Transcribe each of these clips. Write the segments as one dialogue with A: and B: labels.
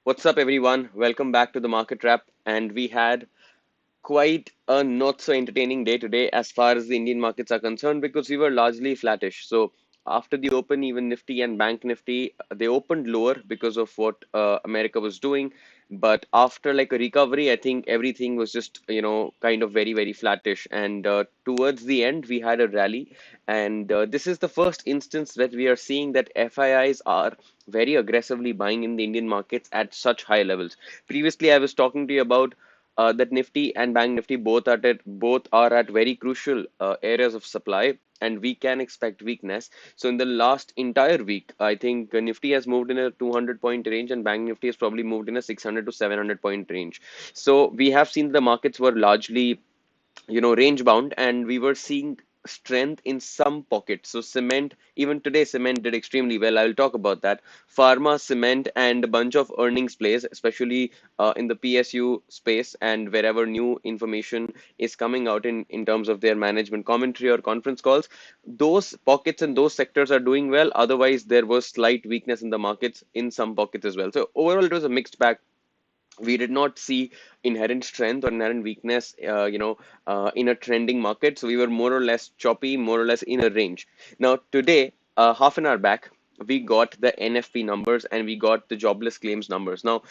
A: What's up, everyone? Welcome back to the Market Wrap. And we had quite a not so entertaining day today as far as the Indian markets are concerned because we were largely flattish. So after the open, even Nifty and Bank Nifty, they opened lower because of what America was doing. But after like a recovery, I think everything was just, kind of very, very flattish. And towards the end, we had a rally. And this is the first instance that we are seeing that FIIs are very aggressively buying in the Indian markets at such high levels. Previously, I was talking to you about that Nifty and Bank Nifty both are at very crucial areas of supply, and we can expect weakness. So in the last entire week, I think Nifty has moved in a 200-point range, and Bank Nifty has probably moved in a 600 to 700-point range. So we have seen the markets were largely range bound, and we were seeing strength in some pockets. So cement, even today cement did extremely well. I'll talk about that. Pharma, cement, and a bunch of earnings plays, especially in the PSU space, and wherever new information is coming out in terms of their management commentary or conference calls, those pockets and those sectors are doing well. Otherwise, there was slight weakness in the markets in some pockets as well. So overall, it was a mixed bag. We did not see inherent strength or inherent weakness, in a trending market. So we were more or less choppy, more or less in a range. Now, today, half an hour back, we got the NFP numbers and we got the jobless claims numbers. Now,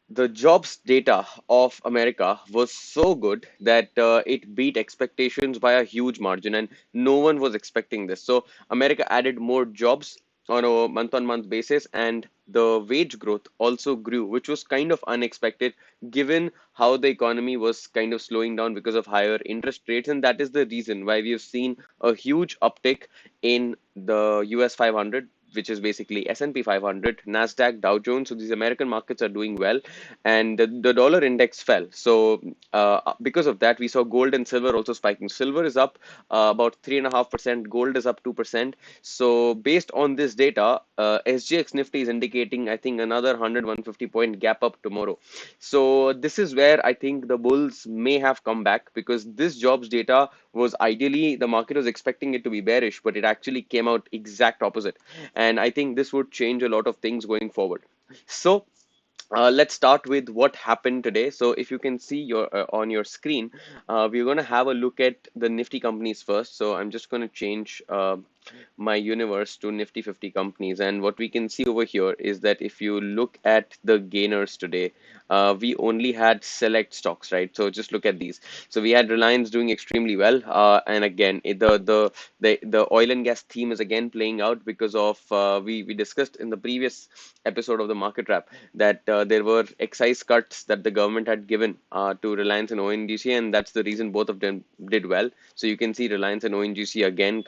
A: the jobs data of America was so good that it beat expectations by a huge margin, and no one was expecting this. So, America added more jobs on a month on month basis, and the wage growth also grew, which was kind of unexpected given how the economy was kind of slowing down because of higher interest rates. And that is the reason why we have seen a huge uptick in the US 500, which is basically S&P 500, Nasdaq, Dow Jones. So these American markets are doing well, and the dollar index fell. So because of that, we saw gold and silver also spiking. Silver is up about 3.5%. Gold is up 2%. So based on this data, SGX Nifty is indicating, I think, another 100-150 point gap up tomorrow. So this is where I think the bulls may have come back, because this jobs data was ideally, the market was expecting it to be bearish, but it actually came out exact opposite. And I think this would change a lot of things going forward. So let's start with what happened today. So if you can see your on your screen, we're going to have a look at the Nifty companies first. So I'm just going to change my universe to Nifty 50 companies. And what we can see over here is that if you look at the gainers today, we only had select stocks, right? So just look at these. So we had Reliance doing extremely well. And again, the oil and gas theme is again playing out because of we discussed in the previous episode of the market wrap that there were excise cuts that the government had given to Reliance and ONGC, and that's the reason both of them did well. So you can see Reliance and ONGC again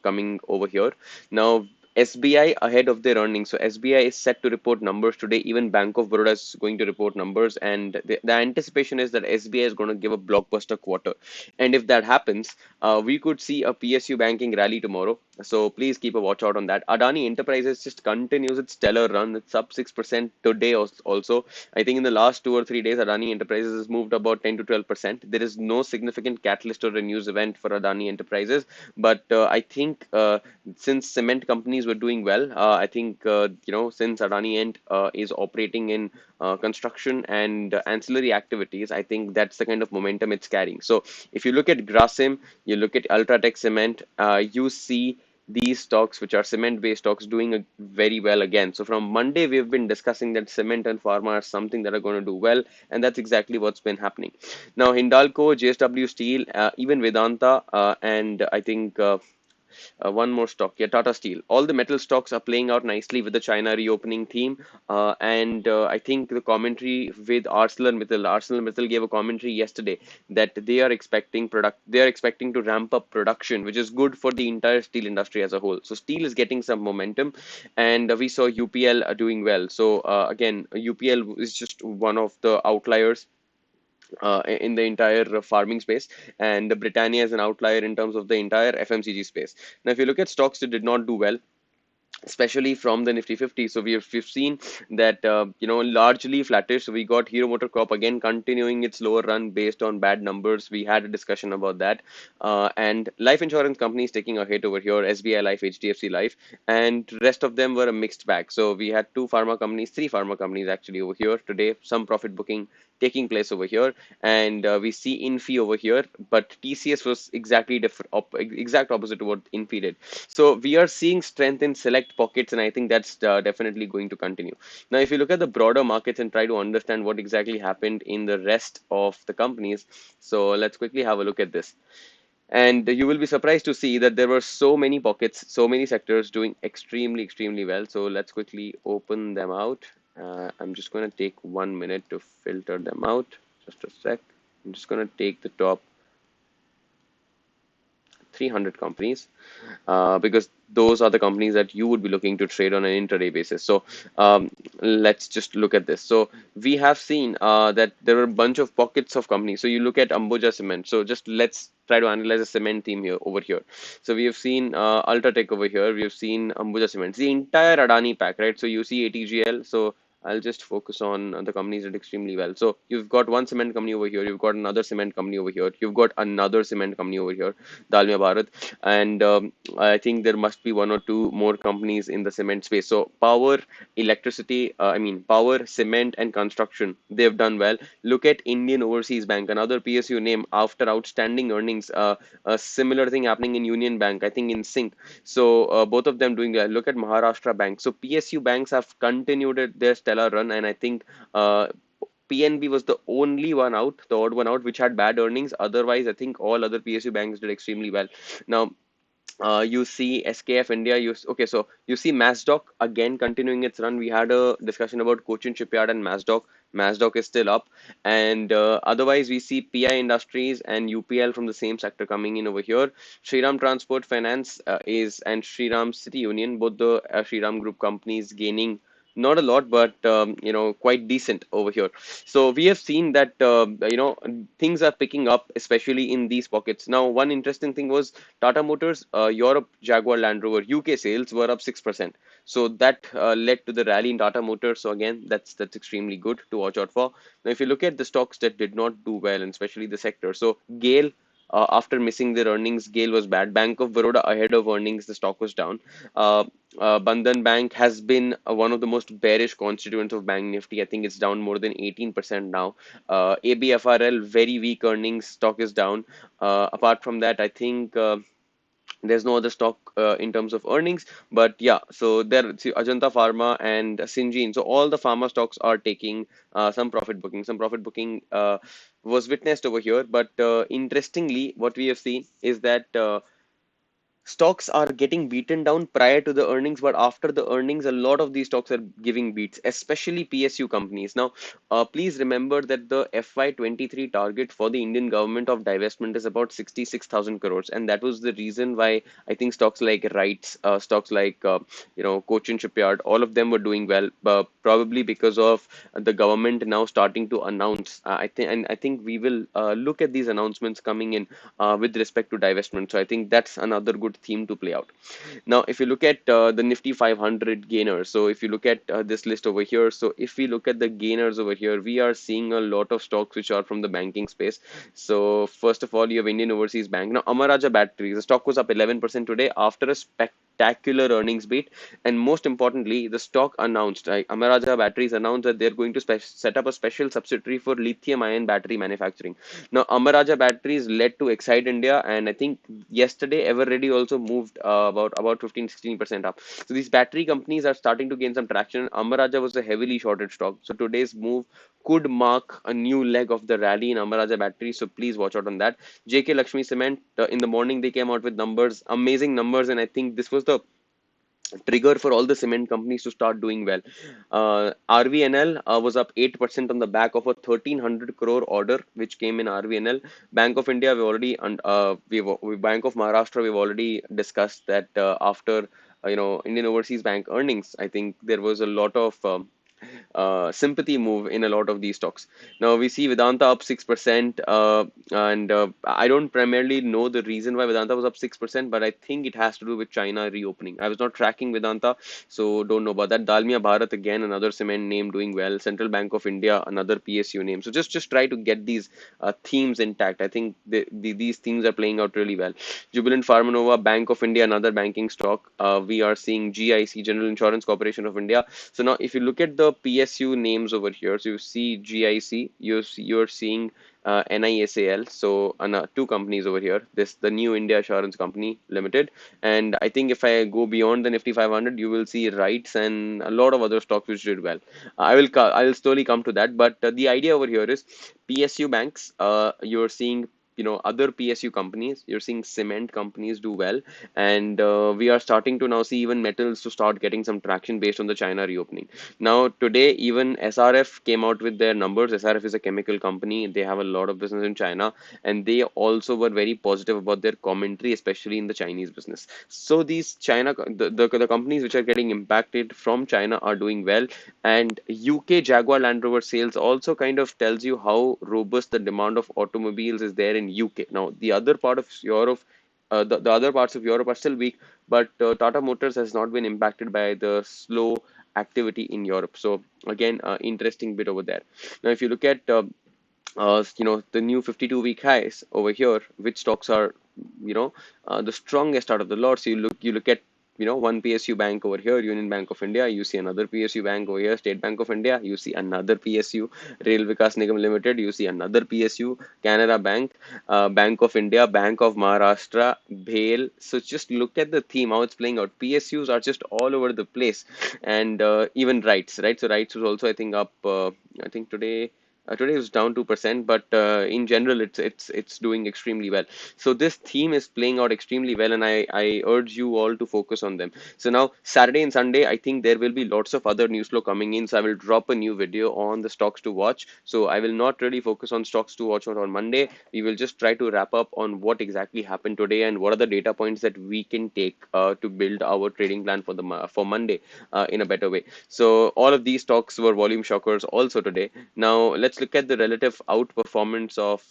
A: coming over here. Now, SBI ahead of their earnings. So SBI is set to report numbers today. Even Bank of Baroda is going to report numbers, and the anticipation is that SBI is going to give a blockbuster quarter. And if that happens, we could see a PSU banking rally tomorrow. So please keep a watch out on that. Adani Enterprises just continues its stellar run. It's up 6% today also. I think in the last 2 or 3 days, Adani Enterprises has moved about 10 to 12%. There is no significant catalyst or a news event for Adani Enterprises, but I think since cement companies were doing well, I think since Adani Ent is operating in construction and ancillary activities, I think that's the kind of momentum it's carrying. So if you look at Grasim, you look at Ultratech Cement, you see these stocks, which are cement-based stocks, doing very well again. So from Monday, we've been discussing that cement and pharma are something that are going to do well, and that's exactly what's been happening. Now, Hindalco, JSW Steel, even Vedanta, and I think one more stock, yeah, Tata Steel. All the metal stocks are playing out nicely with the China reopening theme. And I think the commentary with ArcelorMittal gave a commentary yesterday that they are expecting to ramp up production, which is good for the entire steel industry as a whole. So steel is getting some momentum, and we saw UPL doing well. So again, UPL is just one of the outliers in the entire farming space, and Britannia is an outlier in terms of the entire FMCG space. Now, if you look at stocks that did not do well, especially from the Nifty 50. So we've seen that largely flattish. So we got Hero Motor Corp again continuing its lower run based on bad numbers. We had a discussion about that, and life insurance companies taking a hit over here: SBI Life, HDFC Life, and rest of them were a mixed bag. So we had three pharma companies actually over here today. Some profit booking taking place over here, and we see Infi over here, but TCS was exactly different, exact opposite to what Infi did. So we are seeing strength in select pockets, and I think that's definitely going to continue. Now, if you look at the broader markets and try to understand what exactly happened in the rest of the companies, so let's quickly have a look at this. And you will be surprised to see that there were so many pockets, so many sectors doing extremely, extremely well. So let's quickly open them out. I'm just going to take 1 minute to filter them out. Just a sec. I'm just going to take the top 300 companies because those are the companies that you would be looking to trade on an intraday basis. So let's just look at this. So we have seen that there are a bunch of pockets of companies. So you look at Ambuja Cement. So just let's try to analyze a cement theme here over here. So we have seen Ultratech over here. We have seen Ambuja Cement. The entire Adani pack, right? So you see ATGL. So I'll just focus on the companies that did extremely well. So you've got one cement company over here, you've got another cement company over here, you've got another cement company over here, Dalmia Bharat, and I think there must be one or two more companies in the cement space. So power, electricity, power, cement, and construction, they've done well. Look at Indian Overseas Bank, another PSU name after outstanding earnings. A similar thing happening in Union Bank, I think in Sync. So both of them doing well. Look at Maharashtra Bank. So PSU banks have continued their stellar run, and I think PNB was the only one out, the odd one out, which had bad earnings. Otherwise, I think all other PSU banks did extremely well. Now, you see SKF India. Okay, so you see Masdok again continuing its run. We had a discussion about Cochin Shipyard and Masdok. Masdok is still up, and otherwise we see PI Industries and UPL from the same sector coming in over here. Shriram Transport Finance is and Shriram City Union, both the Shriram Group companies gaining not a lot, but quite decent over here. So we have seen that things are picking up, especially in these pockets. Now, one interesting thing was Tata Motors, Europe, Jaguar, Land Rover, UK sales were up 6%. So that led to the rally in Tata Motors. So again, that's extremely good to watch out for. Now, if you look at the stocks that did not do well, and especially the sector, so GAIL. After missing their earnings, GAIL was bad. Bank of Baroda ahead of earnings, the stock was down. Uh, Bandhan Bank has been one of the most bearish constituents of Bank Nifty. I think it's down more than 18% now. ABFRL, very weak earnings, stock is down. Apart from that, I think there's no other stock in terms of earnings, but yeah, so there, see, Ajanta Pharma and Syngene. So all the pharma stocks are taking some profit booking. Some profit booking was witnessed over here, but interestingly, what we have seen is that stocks are getting beaten down prior to the earnings, but after the earnings, a lot of these stocks are giving beats, especially PSU companies. Now, please remember that the FY23 target for the Indian government of divestment is about 66,000 crores, and that was the reason why I think stocks like RITES, stocks like Cochin Shipyard, all of them were doing well, probably because of the government now starting to announce. I think we will look at these announcements coming in with respect to divestment. So I think that's another good theme to play out. Now, if you look at the Nifty 500 gainers, so if you look at this list over here, so if we look at the gainers over here, we are seeing a lot of stocks which are from the banking space. So first of all, you have Indian Overseas Bank. Now, Amaraja Batteries, the stock was up 11% today after a spectacular earnings beat, and most importantly, the stock announced, Amaraja Batteries announced that they're going to set up a special subsidiary for lithium-ion battery manufacturing. Now, Amaraja Batteries led to Excite India, and I think yesterday Everready also moved about 15-16% up. So these battery companies are starting to gain some traction. Amaraja was a heavily shorted stock, so today's move could mark a new leg of the rally in Amaraja Batteries. So please watch out on that. JK Lakshmi Cement, in the morning they came out with numbers, amazing numbers, and I think this was the trigger for all the cement companies to start doing well. RVNL was up 8% on the back of a 1,300 crore order which came in RVNL. Bank of India, Bank of Maharashtra, we've already discussed that after Indian Overseas Bank earnings, I think there was a lot of sympathy move in a lot of these stocks. Now we see Vedanta up 6%, and I don't primarily know the reason why Vedanta was up 6%, but I think it has to do with China reopening. I was not tracking Vedanta, so don't know about that. Dalmia Bharat again, another cement name doing well. Central Bank of India, another PSU name. So just try to get these themes intact. I think these themes are playing out really well. Jubilant Pharmanova, Bank of India, another banking stock. We are seeing GIC, General Insurance Corporation of India. So now, if you look at the PSU names over here, so you see GIC, you're seeing NISAL. So two companies over here. This the New India Assurance Company Limited, and I think if I go beyond the Nifty 500, you will see REITs and a lot of other stocks which did well. I will slowly come to that, but the idea over here is PSU banks. You're seeing other PSU companies. You're seeing cement companies do well, and we are starting to now see even metals to start getting some traction based on the China reopening. Now today, even SRF came out with their numbers. SRF is a chemical company. They have a lot of business in China, and they also were very positive about their commentary, especially in the Chinese business. So these the companies which are getting impacted from China are doing well, and UK Jaguar Land Rover sales also kind of tells you how robust the demand of automobiles is there in UK. Now, the other part of Europe, the other parts of Europe are still weak, but Tata Motors has not been impacted by the slow activity in Europe. So again, interesting bit over there. Now, if you look at the new 52-week highs over here, which stocks are the strongest out of the lot. So you look at one PSU bank over here, Union Bank of India. You see another PSU bank over here, State Bank of India. You see another PSU, Rail Vikas Nigam Limited. You see another PSU, Canara Bank, Bank of India, Bank of Maharashtra, BHEL. So just look at the theme, how it's playing out. PSUs are just all over the place, and even rights, right? So rights was also, I think, up. I think today is down 2%, but in general, it's doing extremely well. So this theme is playing out extremely well, and I urge you all to focus on them. So now Saturday and Sunday, I think there will be lots of other news flow coming in. So I will drop a new video on the stocks to watch. So I will not really focus on stocks to watch on Monday. We will just try to wrap up on what exactly happened today and what are the data points that we can take to build our trading plan for Monday in a better way. So all of these stocks were volume shockers also today. Now let's look at the relative outperformance of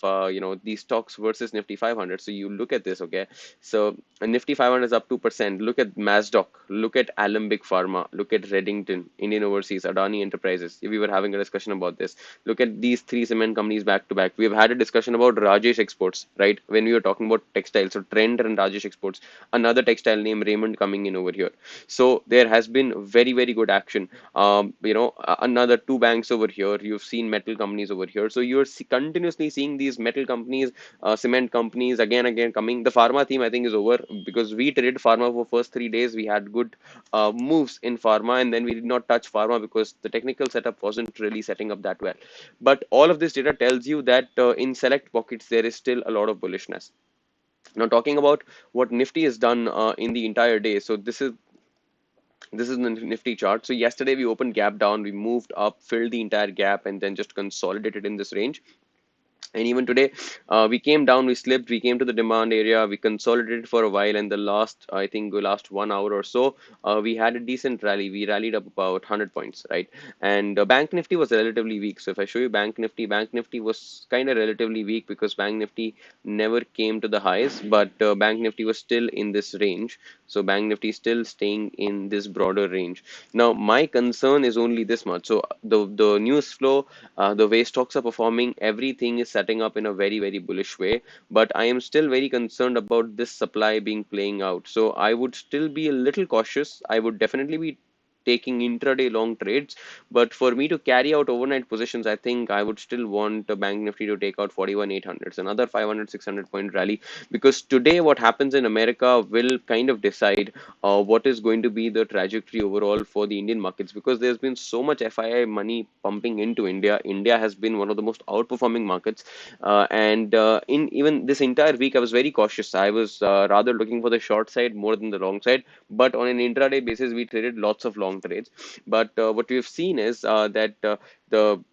A: these stocks versus Nifty 500. So you look at this, okay? So Nifty 500 is up 2%. Look at Masdok. Look at Alembic Pharma. Look at Reddington, Indian Overseas, Adani Enterprises. We were having a discussion about this. Look at these three cement companies back to back. We have had a discussion about Rajesh Exports, right? When we were talking about textiles. So Trend and Rajesh Exports. Another textile name, Raymond, coming in over here. So there has been very, very good action. Another two banks over here. You've seen metal companies over here. So you're continuously seeing these metal companies, cement companies again coming. The pharma theme, I think, is over because we traded pharma for first 3 days. We had good moves in pharma, and then we did not touch pharma because the technical setup wasn't really setting up that well. But all of this data tells you that in select pockets there is still a lot of bullishness. Now, talking about what Nifty has done in the entire day. So this is the Nifty chart. So yesterday we opened gap down, we moved up, filled the entire gap, and then just consolidated in this range. And even today, we came down, we slipped, we came to the demand area, we consolidated for a while, and I think, the last 1 hour or so, we had a decent rally. We rallied up about 100 points, right? And Bank Nifty was relatively weak. So if I show you Bank Nifty was kind of relatively weak because Bank Nifty never came to the highs, but Bank Nifty was still in this range. So Bank Nifty is still staying in this broader range. Now, my concern is only this much. So the news flow, the way stocks are performing, everything is setting up in a very, very bullish way. But I am still very concerned about this supply being playing out. So I would still be a little cautious. I would definitely be taking intraday long trades. But for me to carry out overnight positions, I think I would still want a Bank Nifty to take out 41,800, another 500, 600 point rally. Because today, what happens in America will kind of decide what is going to be the trajectory overall for the Indian markets. Because there's been so much FII money pumping into India. India has been one of the most outperforming markets. And in even this entire week, I was very cautious. I was rather looking for the short side more than the long side. But on an intraday basis, we traded lots of long trades. But what we've seen is that the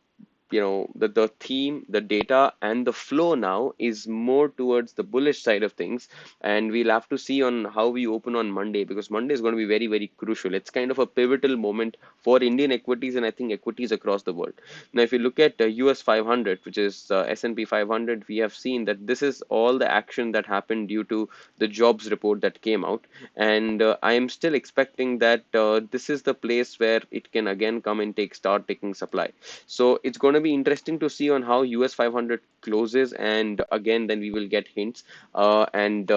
A: the theme, the data, and the flow now is more towards the bullish side of things. And we'll have to see on how we open on Monday, because Monday is going to be very, very crucial. It's kind of a pivotal moment for Indian equities, and I think equities across the world. Now, if you look at US 500, which is S&P 500, we have seen that this is all the action that happened due to the jobs report that came out. And I am still expecting that this is the place where it can again come and start taking supply. So it's going to be interesting to see on how US 500 closes, and again, then we will get hints. And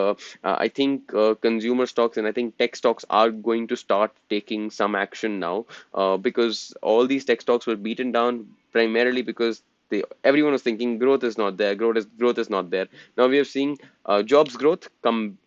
A: I think consumer stocks and I think tech stocks are going to start taking some action now, because all these tech stocks were beaten down primarily because everyone was thinking growth is not there, growth is not there. Now we are seeing jobs growth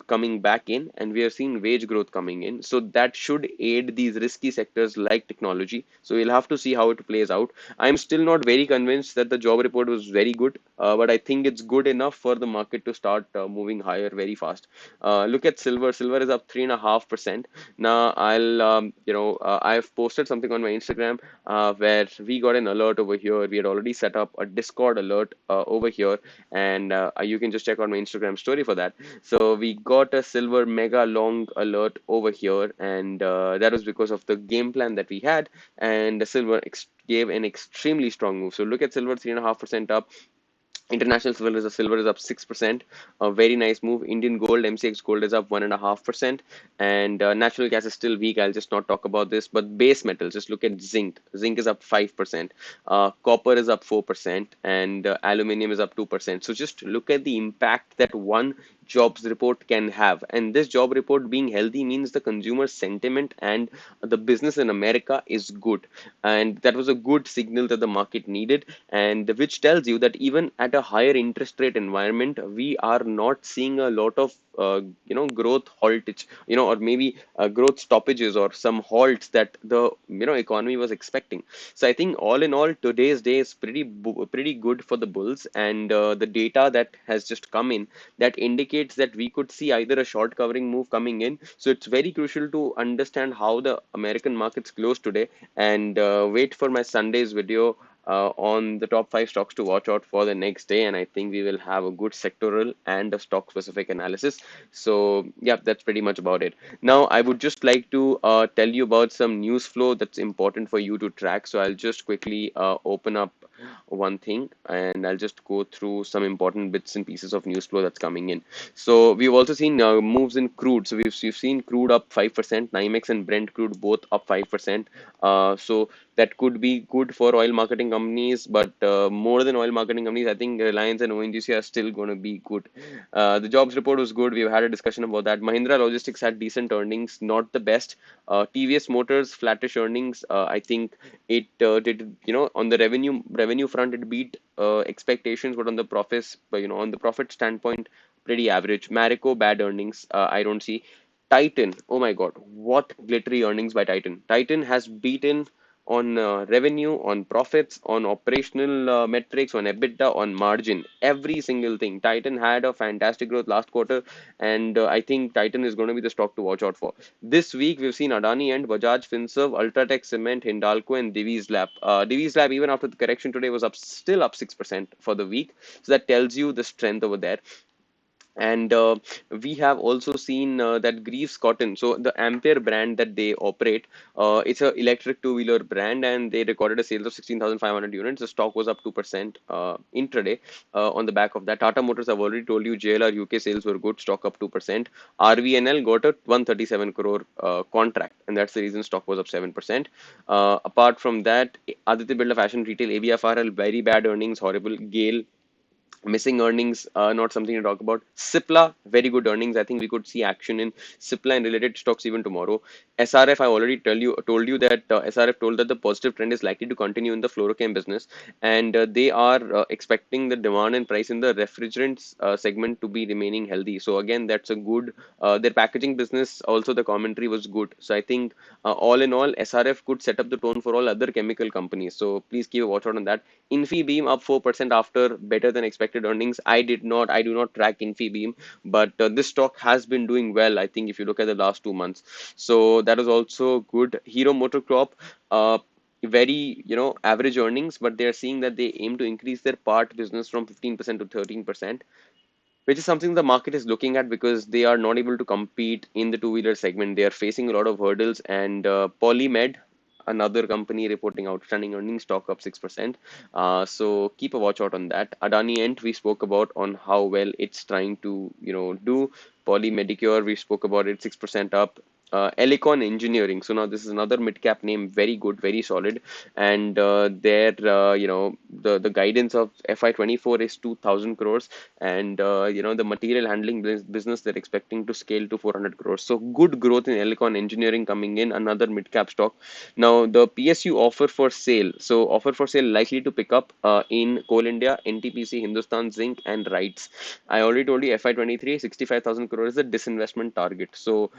A: coming back in, and we are seeing wage growth coming in. So that should aid these risky sectors like technology. So we'll have to see how it plays out. I'm still not very convinced that the job report was very good, but I think it's good enough for the market to start moving higher very fast. Look at silver. Silver is up 3.5%. Now I've posted something on my Instagram where we got an alert over here. We had already set up a Discord alert over here, and you can just check out my Instagram story for that. So we got a silver mega long alert over here, and that was because of the game plan that we had, and the silver gave an extremely strong move. So look at silver, 3.5% up. International silver is up 6%. A very nice move. Indian gold, MCX gold is up 1.5%. And natural gas is still weak. I'll just not talk about this. But base metals, just look at zinc. Zinc is up 5%. Copper is up 4%. And aluminium is up 2%. So just look at the impact that one jobs report can have. And this job report being healthy means the consumer sentiment and the business in America is good. And that was a good signal that the market needed, and which tells you that even at a higher interest rate environment, we are not seeing a lot of growth haltage, or maybe growth stoppages or some halts that the economy was expecting. So I think all in all, today's day is pretty good for the bulls, and the data that has just come in that indicates that we could see either a short covering move coming in. So it's very crucial to understand how the American markets close today, and wait for my Sunday's video on the top five stocks to watch out for the next day. And I think we will have a good sectoral and a stock specific analysis. So yeah, that's pretty much about it. Now I would just like to tell you about some news flow that's important for you to track. So I'll just quickly open up one thing, and I'll just go through some important bits and pieces of news flow that's coming in. So we've also seen moves in crude. So we've seen crude up 5%, NYMEX and Brent crude both up 5%. So that could be good for oil marketing companies, but more than oil marketing companies, I think Reliance and ONGC are still going to be good. The jobs report was good. We've had a discussion about that. Mahindra Logistics had decent earnings, not the best. TVS Motors flattish earnings. I think it did, on the revenue front, it beat expectations, but on the profits, on the profit standpoint, pretty average. Marico bad earnings. I don't see. Titan, oh my God, what glittery earnings by Titan. Titan has beaten on revenue, on profits, on operational metrics, on EBITDA, on margin, every single thing. Titan had a fantastic growth last quarter, and I think Titan is going to be the stock to watch out for. This week, we've seen Adani and Bajaj Finserv, Ultratech Cement, Hindalco, and Divi's Lab. Divi's Lab, even after the correction today, was still up 6% for the week. So that tells you the strength over there. And we have also seen that Greaves Cotton, so the Ampere brand that they operate, it's an electric two-wheeler brand, and they recorded a sales of 16,500 units. The stock was up 2% intraday on the back of that. Tata Motors, I've already told you, JLR UK sales were good, stock up 2%. RVNL got a 137 crore contract, and that's the reason stock was up 7%. Apart from that, Aditya Birla Fashion Retail, ABFRL, very bad earnings, horrible. Gale, missing earnings, not something to talk about. Cipla, very good earnings. I think we could see action in Cipla and related stocks even tomorrow. SRF, I already told you that SRF told that the positive trend is likely to continue in the fluorochem business, and they are expecting the demand and price in the refrigerants segment to be remaining healthy. So again, that's a good. Their packaging business also, the commentary was good. So I think all in all, SRF could set up the tone for all other chemical companies. So please keep a watch out on that. Infibeam up 4% after better than expected earnings. I do not track Infibeam, but this stock has been doing well, I think, if you look at the last 2 months. So that is also good. Hero MotoCorp, very, average earnings, but they're seeing that they aim to increase their part business from 15% to 13%, which is something the market is looking at because they are not able to compete in the two-wheeler segment. They are facing a lot of hurdles, and Polymed, another company reporting outstanding earnings, stock up 6%. So keep a watch out on that. Adani Ent, we spoke about on how well it's trying to, do. Poly Medicure, we spoke about it, 6% up. Elecon Engineering. So now this is another mid-cap name, very good, very solid, and their, the guidance of FY24 is 2,000 crores, and the material handling business they're expecting to scale to 400 crores. So good growth in Elecon Engineering coming in, another mid-cap stock. Now the PSU offer for sale. So offer for sale likely to pick up in Coal India, NTPC, Hindustan Zinc, and RITES. I already told you FY23 65,000 crores is the disinvestment target. So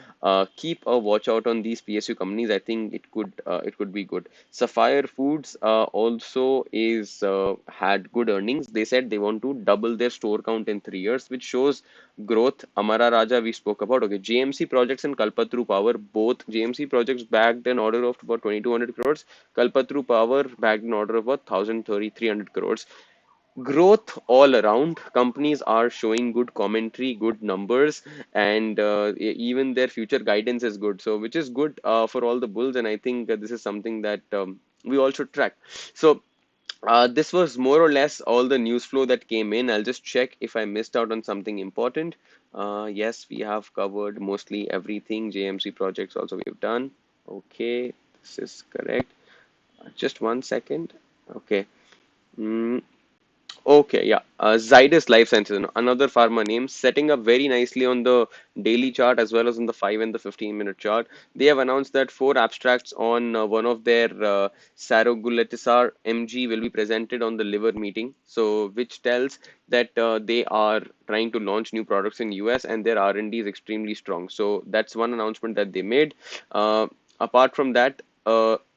A: keep a watch out on these PSU companies. I think it could be good. Sapphire Foods also is had good earnings. They said they want to double their store count in 3 years, which shows growth. Amara Raja we spoke about. Okay, JMC Projects and Kalpatru Power, both JMC Projects bagged an order of about 2,200 crores. Kalpatru Power bagged an order of about 1,300 crores. Growth all around. Companies are showing good commentary, good numbers, and even their future guidance is good. So, which is good for all the bulls, and I think this is something that we all should track. So, this was more or less all the news flow that came in. I'll just check if I missed out on something important. Yes, we have covered mostly everything. JMC projects also we've done. Okay, this is correct. Just one second. Okay. Mm, Okay, yeah. Zydus Life Sciences, another pharma name, setting up very nicely on the daily chart as well as on the 5 and the 15-minute chart. They have announced that 4 abstracts on one of their saroglitazar MG will be presented on the liver meeting. So, which tells that they are trying to launch new products in US and their R&D is extremely strong. So, that's one announcement that they made. Apart from that,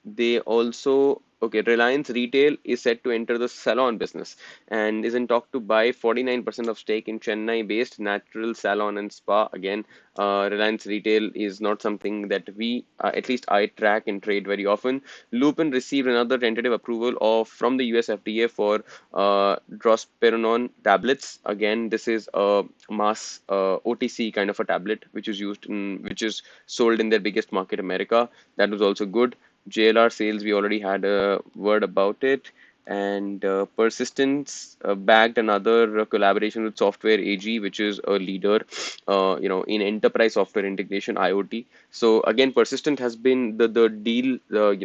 A: they also okay, Reliance Retail is set to enter the salon business and is in talk to buy 49% of stake in Chennai-based Natural Salon and Spa. Again, Reliance Retail is not something that we, at least I track and trade very often. Lupin received another tentative approval of from the US FDA for drospirenone tablets. Again, this is a mass OTC kind of a tablet which is sold in their biggest market, America. That was also good. JLR sales, we already had a word about it. And Persistence bagged another collaboration with Software AG, which is a leader, in enterprise software integration IoT. So again, Persistent has been the deal, the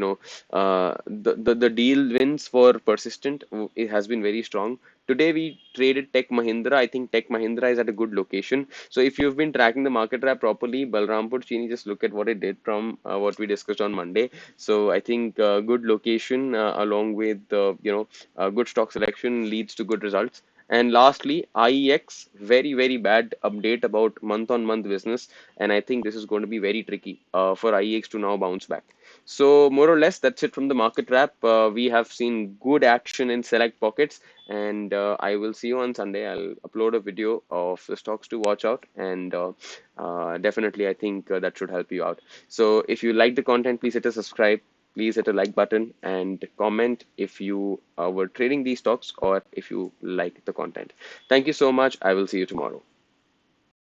A: deal wins for Persistent. It has been very strong. Today we traded Tech Mahindra. I think Tech Mahindra is at a good location. So if you've been tracking the market wrap properly, Balrampur Chini, just look at what it did from what we discussed on Monday. So I think good location along with good stock selection leads to good results. And lastly, IEX, very, very bad update about month-on-month business. And I think this is going to be very tricky for IEX to now bounce back. So more or less, that's it from the market wrap. We have seen good action in select pockets, and I will see you on Sunday. I'll upload a video of the stocks to watch out, and definitely I think that should help you out. So if you like the content, please hit a subscribe. Please hit a like button and comment if you were trading these stocks or if you like the content. Thank you so much. I will see you tomorrow.